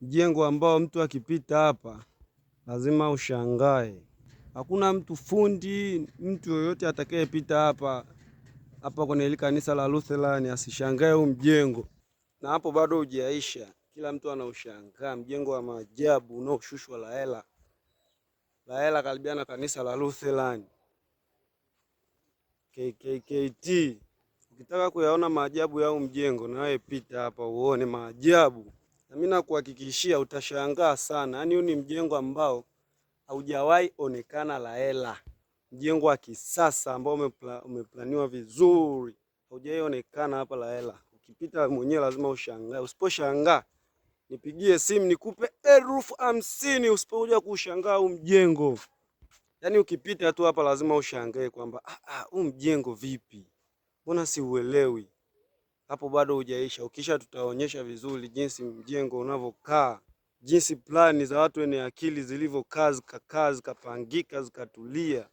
mjengo ambao mtu akipita hapa lazima ushangae. Hakuna mtu fundi, mtu yoyote atakayepita hapa kwenye ile kanisa la Lutheran asishangae huu mjengo. Na hapo bado hujaisha, kila mtu anaushangaa mjengo wa maajabu unaoshushwa la hela karibia na kanisa la Lutheran KKKT. Ukitaka kuyaona maajabu ya huu mjengo, na wewe pita hapa uone maajabu, na mimi nakuhakikishia utashangaa sana. Yaani huu ni mjengo ambao haujawahi onekana la hela, mjengo wa kisasa ambao umeplaniwa vizuri, haujawahi onekana hapa la hela. Ukipita mwenyewe lazima ushangae. Usiposhangaa nipigie simu nikupe 50,000 usipokuja kushangaa huu mjengo. Yaani ukipita tu hapa lazima ushangae kwamba huu mjengo vipi? Mbona siuelewi? Hapo bado hujaisha. Ukisha tutaonyesha vizuri jinsi mjengo unavyokaa, jinsi plani za watu wenye akili zilivyokaa zikapangika zikatulia.